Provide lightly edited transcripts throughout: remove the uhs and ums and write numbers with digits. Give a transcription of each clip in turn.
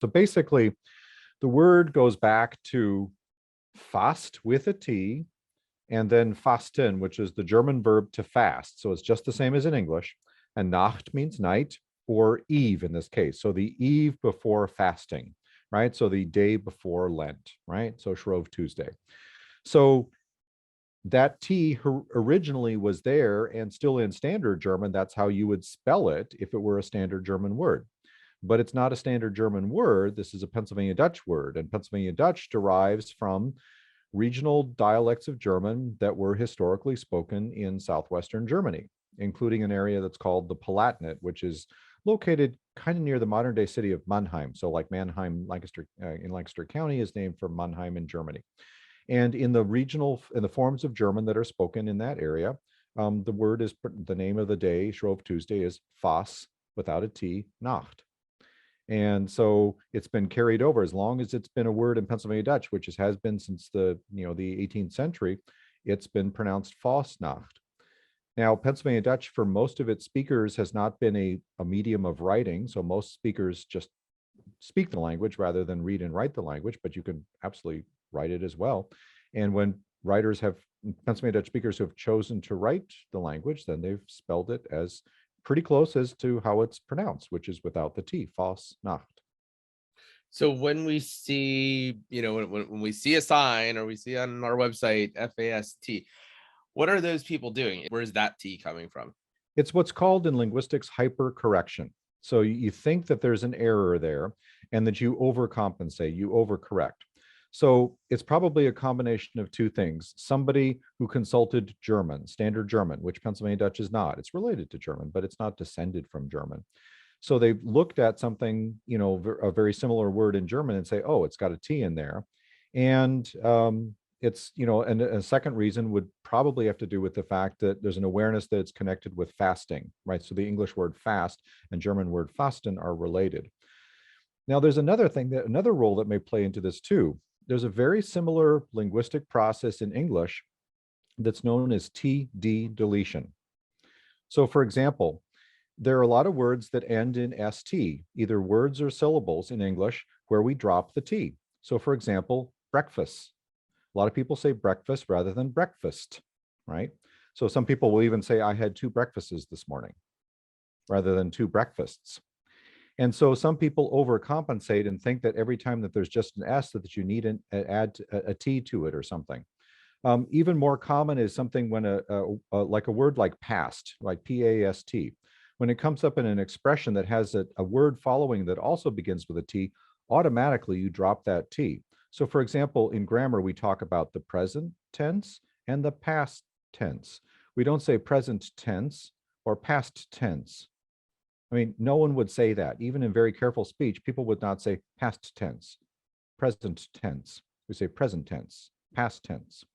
So basically, the word goes back to fast with a T, and then fasten, which is the German verb to fast. So it's just the same as in English. And Nacht means night or eve in this case. So the eve before fasting, right? So the day before Lent, right? So Shrove Tuesday. So that T originally was there and still in standard German. That's how you would spell it if it were a standard German word. But it's not a standard German word. This is a Pennsylvania Dutch word. And Pennsylvania Dutch derives from regional dialects of German that were historically spoken in southwestern Germany, including an area that's called the Palatinate, which is located kind of near the modern day city of Mannheim. So like Mannheim, Lancaster, in Lancaster County is named for Mannheim in Germany. And in the forms of German that are spoken in that area, the word is, the name of the day, Shrove Tuesday, is Fas, without a T, Nacht. And so it's been carried over as long as it's been a word in Pennsylvania Dutch, which has been since the 18th century. It's been pronounced fasnacht. Now, Pennsylvania Dutch, for most of its speakers, has not been a medium of writing. So most speakers just speak the language rather than read and write the language, but you can absolutely write it as well. And when Pennsylvania Dutch speakers who have chosen to write the language, then they've spelled it as pretty close as to how it's pronounced, which is without the T, Fasnacht. So when we see, when we see a sign or we see on our website, FAST, what are those people doing? Where's that T coming from? It's what's called in linguistics hypercorrection. So you think that there's an error there and that you overcompensate, you overcorrect. So it's probably a combination of two things. Somebody who consulted German, standard German, which Pennsylvania Dutch is not. It's related to German, but it's not descended from German. So they've looked at something, a very similar word in German and say, oh, it's got a T in there. And it's, and a second reason would probably have to do with the fact that there's an awareness that it's connected with fasting, right? So the English word fast and German word fasten are related. Now, there's another role that may play into this too. There's a very similar linguistic process in English that's known as TD deletion. So for example, there are a lot of words that end in ST, either words or syllables in English where we drop the T. So for example, breakfast. A lot of people say breakfast rather than breakfast, right? So some people will even say, I had 2 breakfasts this morning rather than 2 breakfasts. And so some people overcompensate and think that every time that there's just an S that you need to add a T to it or something. Even more common is something when like a word like past, like P-A-S-T. When it comes up in an expression that has a word following that also begins with a T, automatically you drop that T. So for example, in grammar, we talk about the present tense and the past tense. We don't say present tense or past tense. I mean, no one would say that. Even in very careful speech, people would not say past tense, present tense. We say present tense, past tense.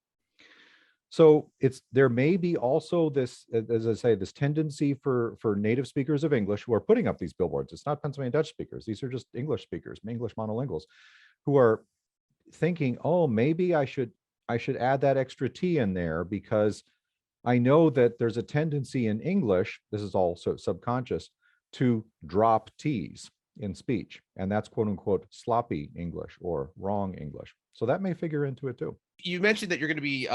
So there may be also this, as I say, this tendency for native speakers of English who are putting up these billboards. It's not Pennsylvania Dutch speakers. These are just English speakers, English monolinguals, who are thinking, oh, maybe I should add that extra T in there because I know that there's a tendency in English, this is also subconscious, to drop T's in speech. And that's quote unquote sloppy English or wrong English. So that may figure into it too. You mentioned that you're going to be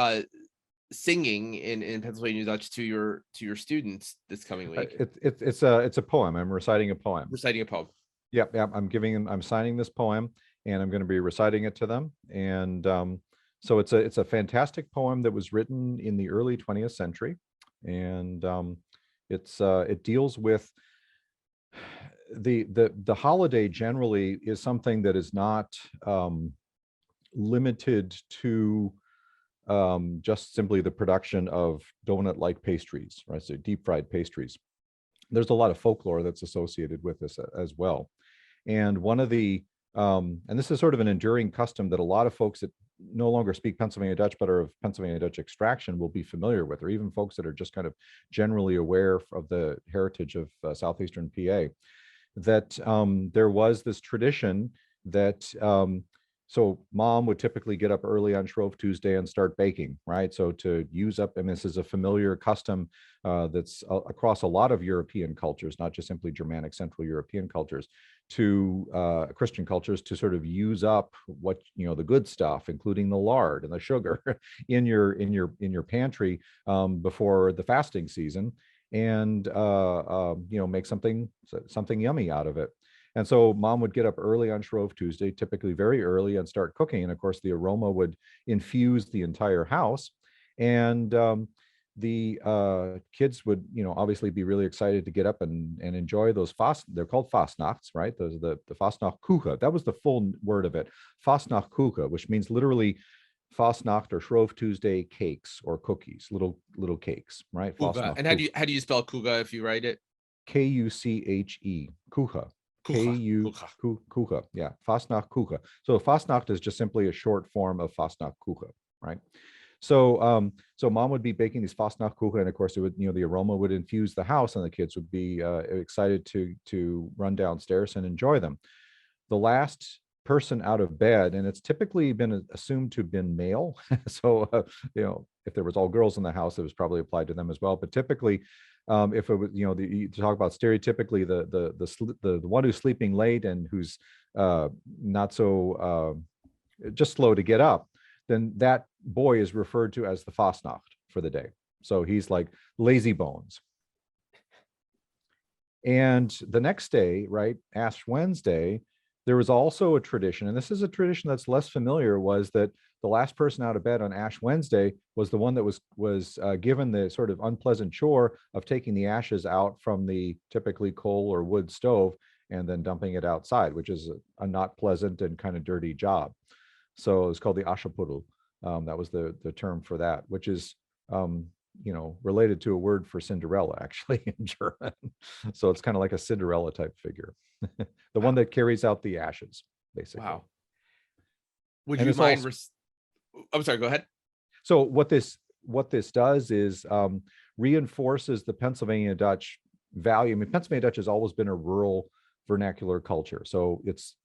singing in Pennsylvania Dutch to your students this coming week. It's a poem. I'm reciting a poem. Reciting a poem. Yep. I'm signing this poem and I'm going to be reciting it to them. And so it's a fantastic poem that was written in the early 20th century. And it deals with the holiday generally is something that is not limited to just simply the production of donut-like pastries, right? So deep fried pastries. There's a lot of folklore that's associated with this as well. And one of the, and this is sort of an enduring custom that a lot of folks that no longer speak Pennsylvania Dutch, but are of Pennsylvania Dutch extraction will be familiar with, or even folks that are just kind of generally aware of the heritage of Southeastern PA, that there was this tradition that So mom would typically get up early on Shrove Tuesday and start baking, right? So to use up, and this is a familiar custom that's across a lot of European cultures, not just simply Germanic, Central European cultures, to Christian cultures, to sort of use up what, the good stuff, including the lard and the sugar, in your pantry before the fasting season, and make something yummy out of it. And so mom would get up early on Shrove Tuesday, typically very early, and start cooking. And of course, the aroma would infuse the entire house. And the kids would, obviously be really excited to get up and enjoy those they're called fastnachts, right? Those are the fastnacht kucha. That was the full word of it. Fastnacht kucha, which means literally Fastnacht or Shrove Tuesday cakes or cookies, little cakes, right? Kuga. Fastnacht And how do you spell Kuga if you write it? Kuche, kucha. Kucha. Ku Kucha. Kucha, yeah, Fastnacht Kucha. So Fastnacht is just simply a short form of Fastnacht Kucha, right? So mom would be baking these Fastnacht Kucha, and of course it would, the aroma would infuse the house, and the kids would be excited to run downstairs and enjoy them. The last person out of bed, and it's typically been assumed to have been male. So, if there was all girls in the house, it was probably applied to them as well. But typically, if it was, you talk about stereotypically the one who's sleeping late and who's not so just slow to get up, then that boy is referred to as the Fastnacht for the day. So he's like lazy bones. And the next day, right, Ash Wednesday, there was also a tradition, and this is a tradition that's less familiar, was that the last person out of bed on Ash Wednesday was the one that was given the sort of unpleasant chore of taking the ashes out from the typically coal or wood stove and then dumping it outside, which is a not pleasant and kind of dirty job. So it's called the Ashapudel. That was the term for that, which is related to a word for Cinderella, actually, in German. So it's kind of like a Cinderella type figure, the one that carries out the ashes, basically. Wow. Would And you it's mind? also, I'm sorry. Go ahead. so what this does is reinforces the Pennsylvania Dutch value. I mean, Pennsylvania Dutch has always been a rural vernacular culture. So it's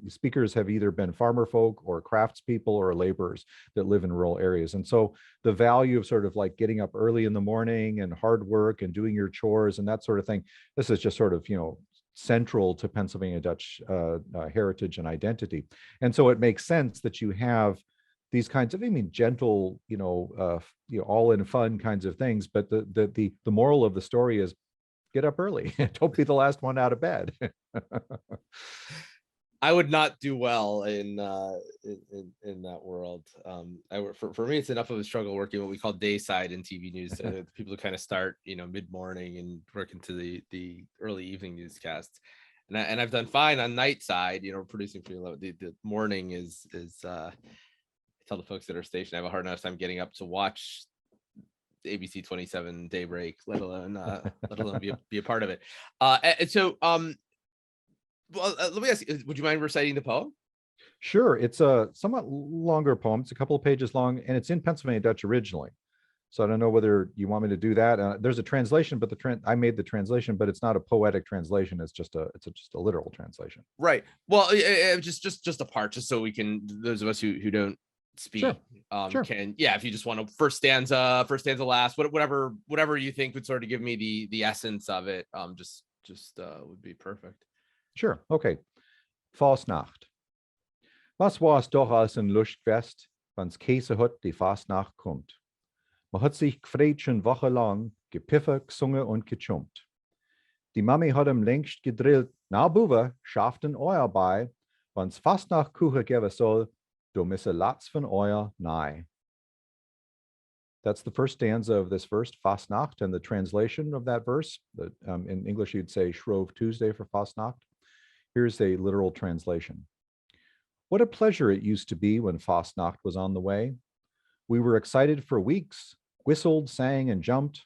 speakers have either been farmer folk or craftspeople or laborers that live in rural areas. And so the value of sort of like getting up early in the morning and hard work and doing your chores and that sort of thing, this is just sort of, central to Pennsylvania Dutch heritage and identity. And so it makes sense that you have these kinds of, gentle, all in fun kinds of things. But the moral of the story is get up early. Don't be the last one out of bed. I would not do well in that world. For me, it's enough of a struggle working what we call dayside in TV news. People who kind of start, mid morning and work into the early evening newscasts. And I've done fine on night side, producing for the morning is I tell the folks at our station I have a hard enough time getting up to watch ABC 27 Daybreak, let alone be a part of it. And so well, let me ask you, would you mind reciting the poem? Sure. It's a somewhat longer poem. It's a couple of pages long, and it's in Pennsylvania Dutch originally. So I don't know whether you want me to do that. There's a translation, but I made the translation, but it's not a poetic translation. It's just a literal translation. Right. Well, just a part, just so we can, those of us who don't speak, Sure. can, if you just want to first stanza last, whatever you think would sort of give me the essence of it, just would be perfect. Sure. Okay. Fasnacht. Was war's doch als ein Lustfest, wann's Käsehut die Fasnacht kommt. Man hat sich gefreut schon wochenlang, gepiffe, gesungen und gechumpt. Die Mami hat ihm längst gedrillt, na Buwe, schafft ein Euer bei, wann's Fastnachtkuchen geben soll, du misse Latz von Euer nahe. That's the first stanza of this verse, Fastnacht, and the translation of that verse. In English, you'd say Shrove Tuesday for Fastnacht. Here's a literal translation. What a pleasure it used to be when Fastnacht was on the way. We were excited for weeks, whistled, sang, and jumped.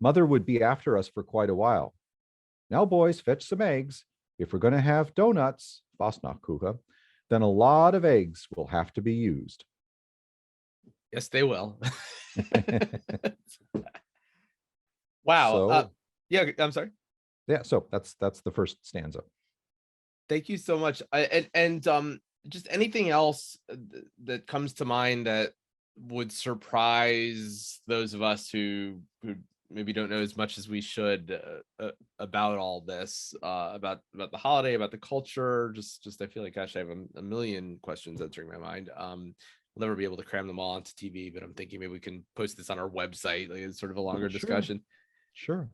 Mother would be after us for quite a while. Now, boys, fetch some eggs. If we're going to have donuts, Fastnachtkuchen, then a lot of eggs will have to be used. Yes, they will. Wow. So, yeah, I'm sorry. Yeah, so that's the first stanza. Thank you so much. just anything else that comes to mind that would surprise those of us who maybe don't know as much as we should about all this, about the holiday, about the culture. Just I feel like, gosh, I have a million questions entering my mind. We'll never be able to cram them all onto TV, but I'm thinking maybe we can post this on our website, like it's sort of a longer Sure, discussion. sure.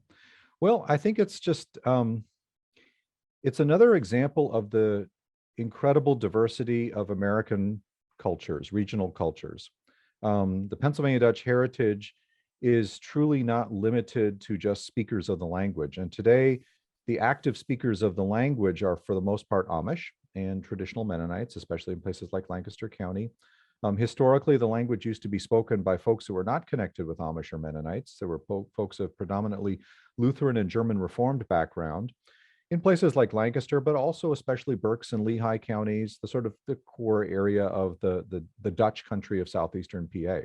Well, I think it's just it's another example of the incredible diversity of American cultures, regional cultures. The Pennsylvania Dutch heritage is truly not limited to just speakers of the language. And today, the active speakers of the language are, for the most part, Amish and traditional Mennonites, especially in places like Lancaster County. Historically, the language used to be spoken by folks who were not connected with Amish or Mennonites. There were folks of predominantly Lutheran and German Reformed background in places like Lancaster, but also especially Berks and Lehigh counties, the sort of the core area of the Dutch country of southeastern PA.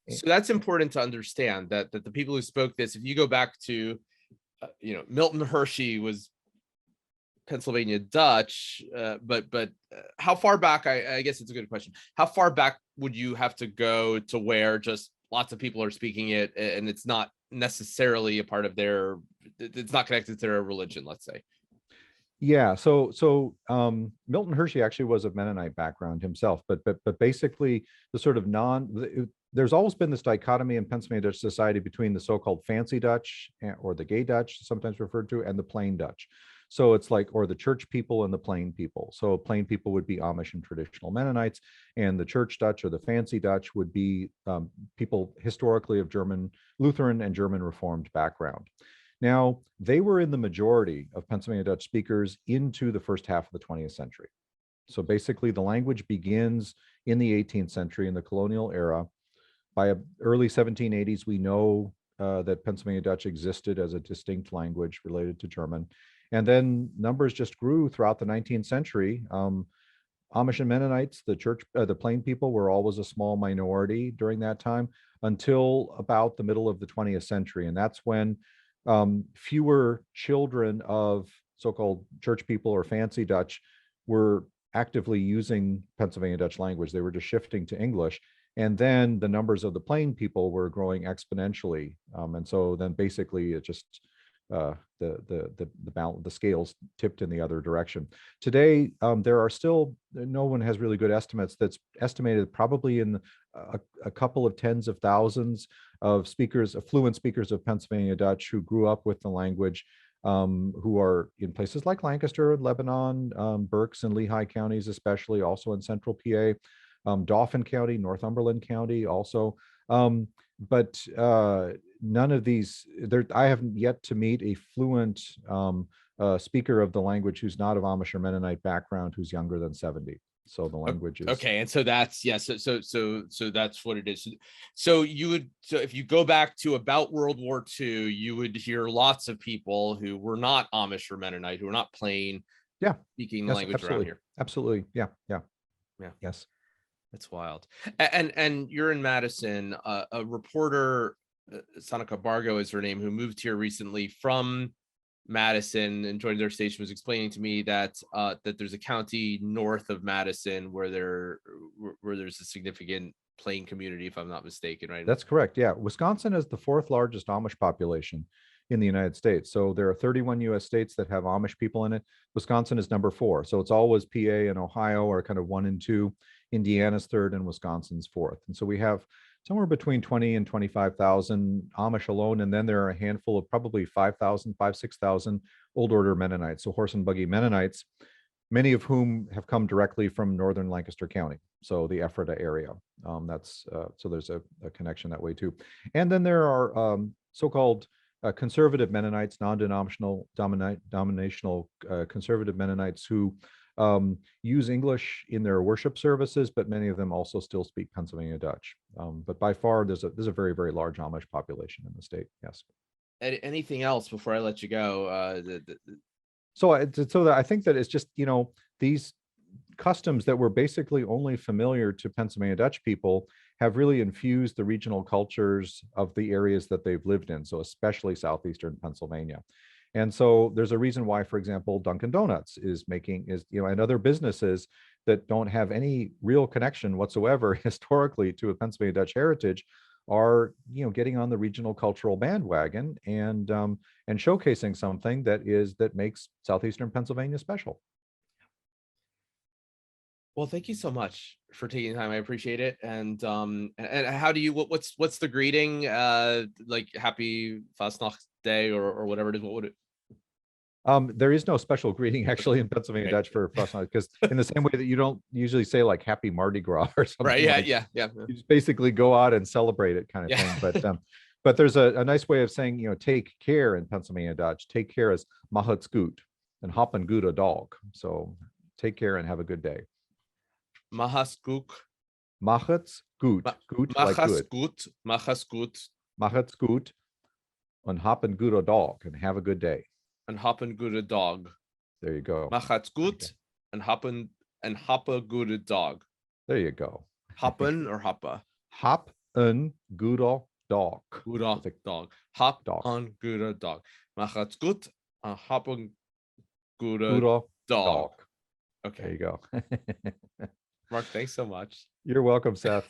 So that's important to understand, that the people who spoke this, if you go back to, Milton Hershey was Pennsylvania Dutch, but how far back? I guess it's a good question. How far back would you have to go to where just lots of people are speaking it, and it's not necessarily a part of their, it's not connected to their religion, let's say? Yeah, Milton Hershey actually was of Mennonite background himself, but basically the sort of there's always been this dichotomy in Pennsylvania Dutch society between the so-called fancy Dutch, or the gay Dutch, sometimes referred to, and the plain Dutch. So it's like, or the church people and the plain people. So plain people would be Amish and traditional Mennonites, and the church Dutch or the fancy Dutch would be people historically of German, Lutheran and German Reformed background. Now, they were in the majority of Pennsylvania Dutch speakers into the first half of the 20th century. So basically, the language begins in the 18th century, in the colonial era. By early 1780s, we know that Pennsylvania Dutch existed as a distinct language related to German. And then numbers just grew throughout the 19th century. Amish and Mennonites, the plain people, were always a small minority during that time until about the middle of the 20th century. And that's when fewer children of so-called church people or fancy Dutch were actively using Pennsylvania Dutch language. They were just shifting to English. And then the numbers of the plain people were growing exponentially. And so then basically it just, the scales tipped in the other direction. Today, there are still, no one has really good estimates. That's estimated probably in a couple of tens of thousands of speakers, fluent speakers of Pennsylvania Dutch who grew up with the language, who are in places like Lancaster, Lebanon, Berks and Lehigh counties, especially also in central PA, Dauphin County, Northumberland County also. But none of these, I haven't yet to meet a fluent speaker of the language who's not of Amish or Mennonite background who's younger than 70. So the language is okay. And so that's, yeah, so that's what it is. So if you go back to about World War II, you would hear lots of people who were not Amish or Mennonite, who were not plain, yeah, speaking the yes, language around absolutely, here. absolutely, yeah, Yeah. yes. That's wild. And you're in Madison. A reporter, Sonica Bargo is her name, who moved here recently from Madison and joined their station, was explaining to me that there's a county north of Madison where there's a significant plain community, if I'm not mistaken, right? That's correct. Yeah. Wisconsin is the fourth largest Amish population in the United States. So there are 31 US states that have Amish people in it. Wisconsin is number 4. So it's always PA and Ohio are kind of 1 and 2. Indiana's third and Wisconsin's fourth. And so we have somewhere between 20 and 25,000 Amish alone. And then there are a handful of probably 6,000 Old Order Mennonites. So horse and buggy Mennonites, many of whom have come directly from northern Lancaster County, so the Ephrata area. So there's a connection that way too. And then there are so-called conservative Mennonites, non-denominational conservative Mennonites who use English in their worship services, but many of them also still speak Pennsylvania Dutch. But by far, there's a very, very large Amish population in the state. Yes. Anything else before I let you go? So I think that it's just, these customs that were basically only familiar to Pennsylvania Dutch people have really infused the regional cultures of the areas that they've lived in. So especially southeastern Pennsylvania. And so there's a reason why, for example, Dunkin' Donuts and other businesses that don't have any real connection whatsoever historically to a Pennsylvania Dutch heritage are, getting on the regional cultural bandwagon and showcasing something that makes southeastern Pennsylvania special. Well, thank you so much for taking the time. I appreciate it. And how do you what's the greeting? Like happy Fastnacht day or whatever it is. What would it? There is no special greeting actually in Pennsylvania Okay. Dutch for Fastnacht, because in the same way that you don't usually say like Happy Mardi Gras or Right. something Yeah. like, Yeah. you just basically go out and celebrate it kind of Yeah. thing. But there's a nice way of saying, take care in Pennsylvania Dutch. Take care is macht's gut and hoppen gut a dog. So take care and have a good day. Mahaskuk. Macht's gut, gut like good. Machaskut. Machaskut. Macht's gut and hoppen gut a dog and have a good day. And hoppen gute dog. There you go. Machat's Okay. gut and hoppa gute dog. There you go. Hoppen or hoppa? Hop een gute dog. Gute With a dog. Hop dog. on gute dog. Machat's gut and hoppen gute Gute dog. dog. There Okay. you go. Mark, thanks so much. You're welcome, Seth.